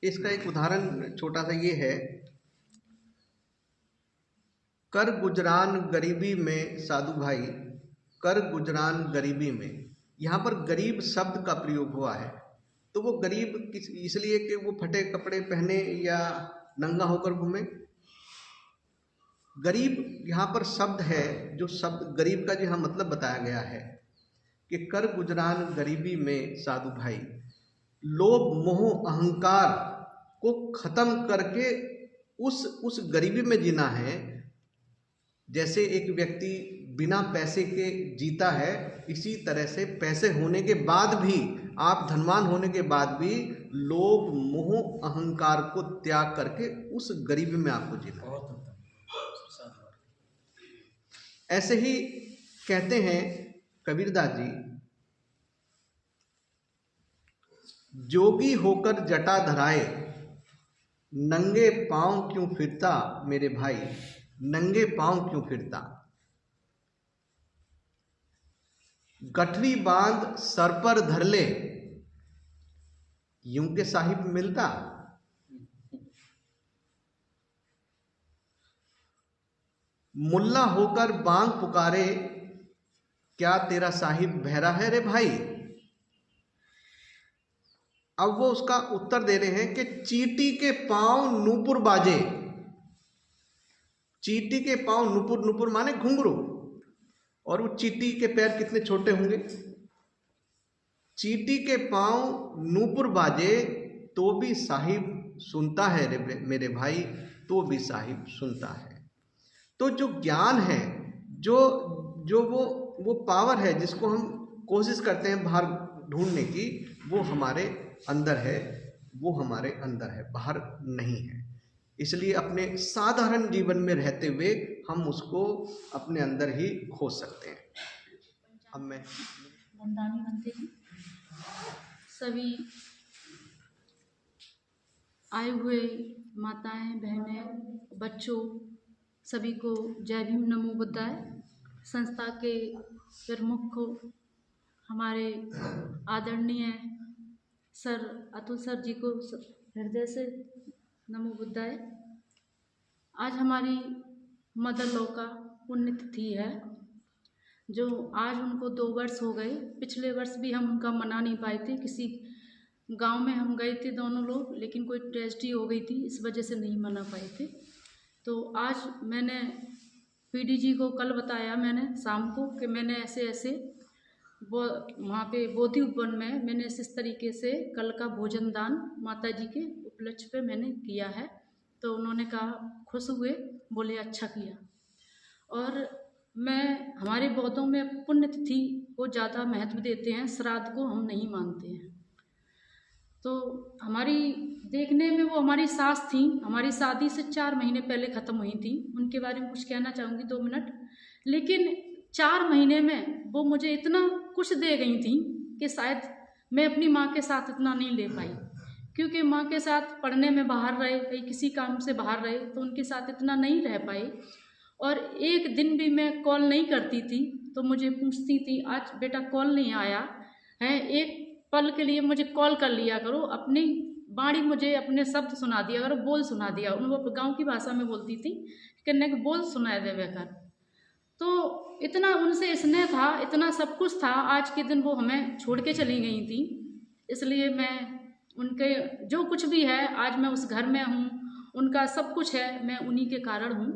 इसका एक उदाहरण छोटा सा ये है, कर गुजरान गरीबी में साधु भाई, कर गुजरान गरीबी में। यहाँ पर गरीब शब्द का प्रयोग हुआ है। तो वो गरीब किस इसलिए कि वो फटे कपड़े पहने या नंगा होकर घूमे। गरीब यहाँ पर शब्द है, जो शब्द गरीब का जो यहाँ मतलब बताया गया है कि कर गुजरान गरीबी में साधु भाई, लोभ मोह अहंकार को खत्म करके उस गरीबी में जीना है। जैसे एक व्यक्ति बिना पैसे के जीता है, इसी तरह से पैसे होने के बाद भी, आप धनवान होने के बाद भी लोभ मोह अहंकार को त्याग करके उस गरीबी में आपको जीना है। ऐसे ही कहते हैं कबीरदास जी, जोगी होकर जटा धराए, नंगे पांव क्यों फिरता मेरे भाई, नंगे पांव क्यों फिरता। गठरी बांध सर पर धर ले, यूं के साहिब मिलता। मुल्ला होकर बांग पुकारे, क्या तेरा साहिब बहरा है रे भाई। अब वो उसका उत्तर दे रहे हैं कि चींटी के पांव नूपुर बाजे। चींटी के पांव नूपुर, नूपुर माने घुंघरू, और वो चींटी के पैर कितने छोटे होंगे। चींटी के पांव नूपुर बाजे तो भी साहिब सुनता है रे मेरे भाई, तो भी साहिब सुनता है। तो जो ज्ञान है, जो जो वो पावर है जिसको हम कोशिश करते हैं बाहर ढूंढने की, वो हमारे अंदर है, वो हमारे अंदर है, बाहर नहीं है। इसलिए अपने साधारण जीवन में रहते हुए हम उसको अपने अंदर ही खोज सकते हैं। अब मैं बनते हैं सभी आए हुए माताएं, बहनें, बच्चों, सभी को जय भीम नमो बुद्धाय। संस्था के प्रमुख को हमारे आदरणीय सर अतुल सर जी को हृदय से नमो बुद्धाय। आज हमारी मदर लॉ का पुण्यतिथि है, जो आज उनको 2 वर्ष हो गए। पिछले वर्ष भी हम उनका मना नहीं पाए थे, किसी गांव में हम गए थे दोनों लोग, लेकिन कोई ट्रेजेडी हो गई थी, इस वजह से नहीं मना पाए थे। तो आज मैंने पीडी जी को कल बताया, मैंने शाम को, कि मैंने ऐसे ऐसे वो वहाँ पे बोधि उपवन में मैंने इस तरीके से कल का भोजन दान माता जी के उपलक्ष्य पे मैंने किया है। तो उन्होंने कहा, खुश हुए, बोले अच्छा किया। और मैं हमारे बौद्धों में पुण्यतिथि को ज़्यादा महत्व देते हैं, श्राद्ध को हम नहीं मानते हैं। तो हमारी देखने में वो हमारी सास थी, हमारी शादी से 4 महीने पहले ख़त्म हुई थी। उनके बारे में कुछ कहना चाहूँगी 2 मिनट। लेकिन 4 महीने में वो मुझे इतना कुछ दे गई थी कि शायद मैं अपनी माँ के साथ इतना नहीं ले पाई, क्योंकि माँ के साथ पढ़ने में बाहर रहे, कहीं किसी काम से बाहर रहे, तो उनके साथ इतना नहीं रह पाई। और एक दिन भी मैं कॉल नहीं करती थी तो मुझे पूछती थी, आज बेटा कॉल नहीं आया है, एक पल के लिए मुझे कॉल कर लिया करो, अपनी बाणी मुझे अपने शब्द सुना दिया करो, बोल सुना दिया। वो गांव की भाषा में बोलती थी, कहने के बोल सुनाए देवे कर। तो इतना उनसे स्नेह था, इतना सब कुछ था। आज के दिन वो हमें छोड़ के चली गई थी, इसलिए मैं उनके जो कुछ भी है, आज मैं उस घर में हूँ, उनका सब कुछ है, मैं उन्हीं के कारण हूँ।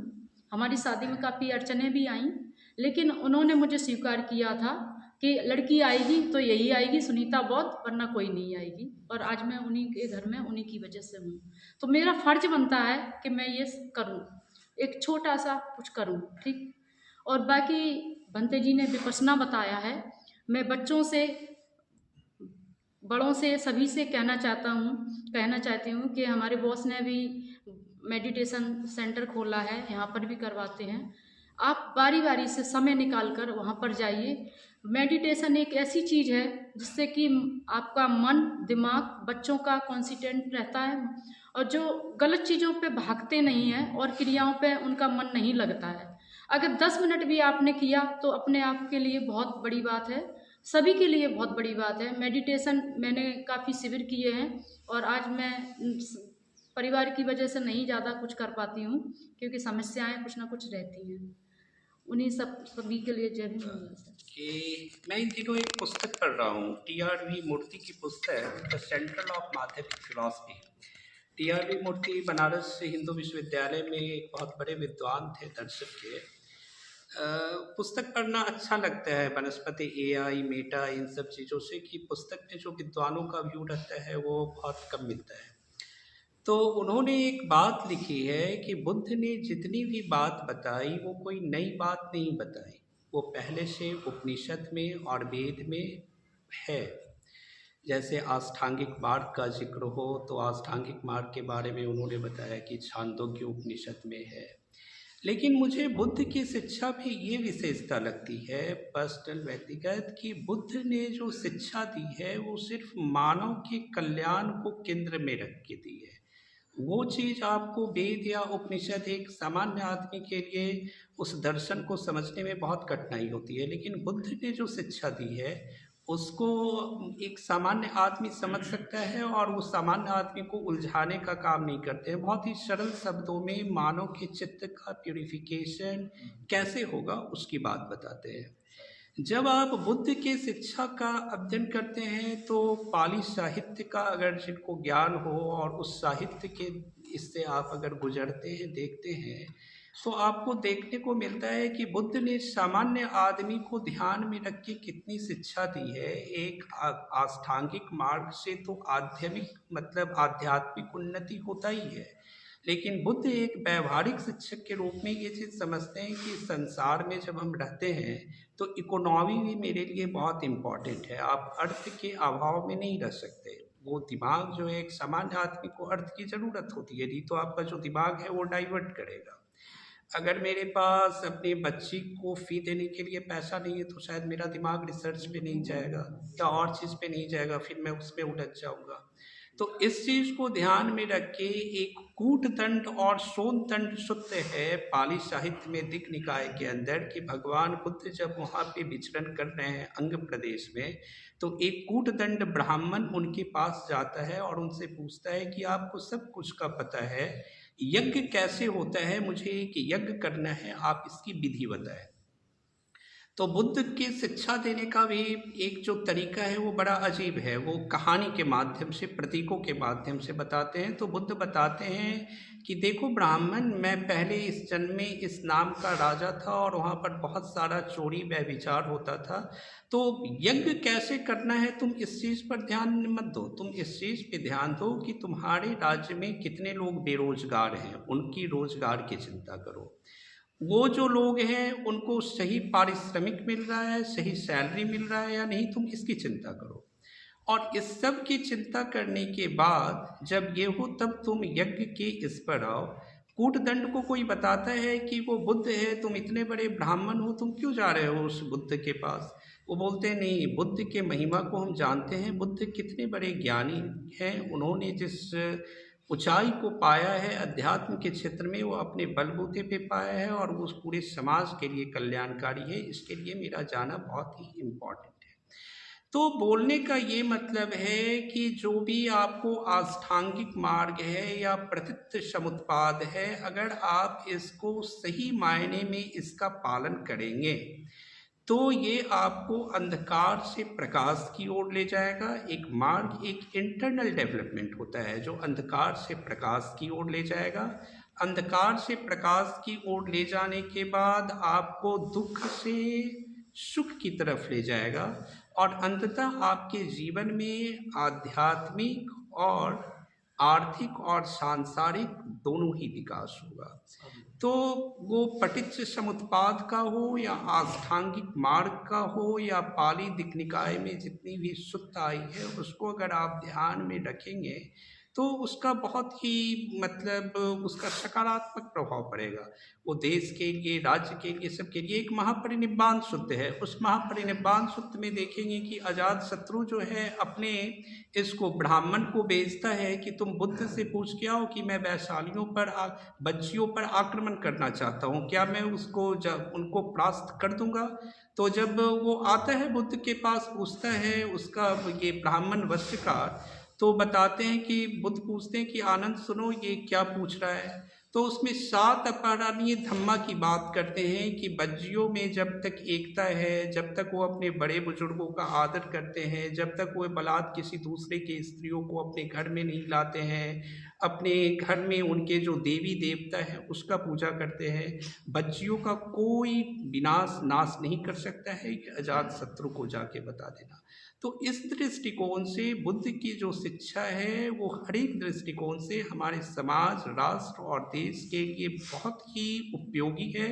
हमारी शादी में काफ़ी अड़चनें भी आईं, लेकिन उन्होंने मुझे स्वीकार किया था कि लड़की आएगी तो यही आएगी, सुनीता बौद्ध, वरना कोई नहीं आएगी। और आज मैं उन्हीं के घर में उन्हीं की वजह से हूँ। तो मेरा फर्ज बनता है कि मैं ये करूँ, एक छोटा सा कुछ करूँ, ठीक। और बाकी भंते जी ने विपश्यना बताया है, मैं बच्चों से, बड़ों से, सभी से कहना चाहती हूँ कि हमारे बॉस ने भी मेडिटेशन सेंटर खोला है, यहाँ पर भी करवाते हैं। आप बारी बारी से समय निकाल कर वहाँ पर जाइए। मेडिटेशन एक ऐसी चीज़ है जिससे कि आपका मन, दिमाग, बच्चों का कॉन्सेंट्रेट रहता है, और जो गलत चीज़ों पे भागते नहीं हैं और क्रियाओं पे उनका मन नहीं लगता है। अगर 10 मिनट भी आपने किया तो अपने आप के लिए बहुत बड़ी बात है। सभी के लिए बहुत बड़ी बात है। मेडिटेशन मैंने काफ़ी शिविर किए हैं और आज मैं परिवार की वजह से नहीं ज़्यादा कुछ कर पाती हूँ, क्योंकि समस्याएं कुछ ना कुछ रहती हैं। उन्हीं सभी के लिए जय भीम मंगल सर। कि मैं इन दिनों एक पुस्तक पढ़ रहा हूँ, टी.आर.वी. मूर्ति की पुस्तक द सेंट्रल ऑफ माध्यमिक फिलॉसफी। टी.आर.वी. मूर्ति बनारस हिंदू विश्वविद्यालय में एक बहुत बड़े विद्वान थे, दर्शक के। पुस्तक पढ़ना अच्छा लगता है वनस्पति, एआई, मेटा, इन सब चीज़ों से, कि पुस्तक में जो विद्वानों का व्यू रहता है वो बहुत कम मिलता है। तो उन्होंने एक बात लिखी है कि बुद्ध ने जितनी भी बात बताई वो कोई नई बात नहीं बताई, वो पहले से उपनिषद में और वेद में है। जैसे आष्टांगिक मार्ग का जिक्र हो तो आष्टांगिक मार्ग के बारे में उन्होंने बताया कि छांदोग्य उपनिषद में है। लेकिन मुझे बुद्ध की शिक्षा में ये विशेषता लगती है पर्सनल, व्यक्तिगत, कि बुद्ध ने जो शिक्षा दी है वो सिर्फ मानव के कल्याण को केंद्र में रख के दी है। वो चीज़ आपको वेद या उपनिषद एक सामान्य आदमी के लिए उस दर्शन को समझने में बहुत कठिनाई होती है, लेकिन बुद्ध ने जो शिक्षा दी है उसको एक सामान्य आदमी समझ सकता है और वो सामान्य आदमी को उलझाने का काम नहीं करते हैं। बहुत ही सरल शब्दों में मानव के चित्त का प्यूरिफिकेशन कैसे होगा उसकी बात बताते हैं। जब आप बुद्ध के शिक्षा का अध्ययन करते हैं तो पाली साहित्य का अगर जिनको ज्ञान हो और उस साहित्य के इससे आप अगर गुजरते हैं, देखते हैं, तो आपको देखने को मिलता है कि बुद्ध ने सामान्य आदमी को ध्यान में रख के कितनी शिक्षा दी है। एक आष्टांगिक मार्ग से तो आध्यात्मिक उन्नति होता ही है, लेकिन बुद्ध एक व्यवहारिक शिक्षक के रूप में ये चीज़ समझते हैं कि संसार में जब हम रहते हैं तो इकोनॉमी भी मेरे लिए बहुत इम्पॉर्टेंट है। आप अर्थ के अभाव में नहीं रह सकते। वो दिमाग जो है, एक सामान्य आदमी को अर्थ की ज़रूरत होती है, नहीं तो आपका जो दिमाग है वो डाइवर्ट करेगा। अगर मेरे पास अपनी बच्ची को फ़ी देने के लिए पैसा नहीं है तो शायद मेरा दिमाग रिसर्च पे नहीं जाएगा या और चीज़ पे नहीं जाएगा, फिर मैं उस पर उलझ जाऊँगा। तो इस चीज़ को ध्यान में रख के एक कूटदंड और सोनदंड सूत्र है पाली साहित्य में दिक् निकाय के अंदर, कि भगवान बुद्ध जब वहाँ पे विचरण कर रहे हैं अंग प्रदेश में, तो एक कूटदंड ब्राह्मण उनके पास जाता है और उनसे पूछता है कि आपको सब कुछ का पता है, यज्ञ कैसे होता है, मुझे एक यज्ञ करना है, आप इसकी विधि बताएं। तो बुद्ध की शिक्षा देने का भी एक जो तरीका है वो बड़ा अजीब है। वो कहानी के माध्यम से, प्रतीकों के माध्यम से बताते हैं। तो बुद्ध बताते हैं कि देखो ब्राह्मण, मैं पहले इस जन्म में इस नाम का राजा था और वहाँ पर बहुत सारा चोरी व्यभिचार होता था। तो यज्ञ कैसे करना है तुम इस चीज़ पर ध्यान मत दो, तुम इस चीज़ पे ध्यान दो कि तुम्हारे राज्य में कितने लोग बेरोजगार हैं, उनकी रोजगार की चिंता करो। वो जो लोग हैं उनको सही पारिश्रमिक मिल रहा है, सही सैलरी मिल रहा है या नहीं, तुम इसकी चिंता करो। और इस सब की चिंता करने के बाद जब ये हो तब तुम यज्ञ के इस पर आओ। कूटदंड को कोई बताता है कि वो बुद्ध है, तुम इतने बड़े ब्राह्मण हो, तुम क्यों जा रहे हो उस बुद्ध के पास? वो बोलते हैं नहीं, बुद्ध के महिमा को हम जानते हैं, बुद्ध कितने बड़े ज्ञानी हैं, उन्होंने जिस ऊंचाई को पाया है अध्यात्म के क्षेत्र में वो अपने बलबूते पे पाया है और वो पूरे समाज के लिए कल्याणकारी है। इसके लिए मेरा जाना बहुत ही इम्पोर्टेंट है। तो बोलने का ये मतलब है कि जो भी आपको आष्टांगिक मार्ग है या प्रतित्व समुत्पाद है, अगर आप इसको सही मायने में इसका पालन करेंगे तो ये आपको अंधकार से प्रकाश की ओर ले जाएगा। एक मार्ग, एक इंटरनल डेवलपमेंट होता है जो अंधकार से प्रकाश की ओर ले जाएगा। अंधकार से प्रकाश की ओर ले जाने के बाद आपको दुख से सुख की तरफ ले जाएगा और अंततः आपके जीवन में आध्यात्मिक और आर्थिक और सांसारिक दोनों ही विकास होगा। तो वो पटिच्च समुत्पाद का हो या आष्टांगिक मार्ग का हो या पाली दिक् निकाय में जितनी भी सुत्त आई है, उसको अगर आप ध्यान में रखेंगे तो उसका बहुत ही मतलब उसका सकारात्मक प्रभाव पड़ेगा। वो देश के लिए, राज्य के लिए, सबके लिए एक महापरिनिब्बाण सूत्र है। उस महापरिनिब्बाण सूत्र में देखेंगे कि अजातशत्रु जो है अपने इसको ब्राह्मण को भेजता है कि तुम बुद्ध से पूछ के आओ कि मैं वैशालियों पर बच्चियों पर आक्रमण करना चाहता हूँ, क्या मैं उसको जब उनको परास्त कर दूंगा। तो जब वो आता है बुद्ध के पास, पूछता है उसका ये ब्राह्मण वस्त्रकार, तो बताते हैं कि बुद्ध पूछते हैं कि आनंद सुनो ये क्या पूछ रहा है। तो उसमें 7 अपराधीय धम्मा की बात करते हैं कि बच्चियों में जब तक एकता है, जब तक वो अपने बड़े बुजुर्गों का आदर करते हैं, जब तक वो बलात् किसी दूसरे के स्त्रियों को अपने घर में नहीं लाते हैं, अपने घर में उनके जो देवी देवता है उसका पूजा करते हैं, बच्चियों का कोई विनाश नाश नहीं कर सकता है, ये अजातशत्रु को जाके बता देना। तो इस दृष्टिकोण से बुद्ध की जो शिक्षा है वो हर एक दृष्टिकोण से हमारे समाज, राष्ट्र और देश के लिए बहुत ही उपयोगी है,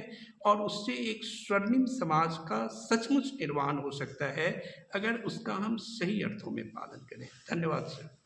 और उससे एक स्वर्णिम समाज का सचमुच निर्माण हो सकता है अगर उसका हम सही अर्थों में पालन करें। धन्यवाद सर।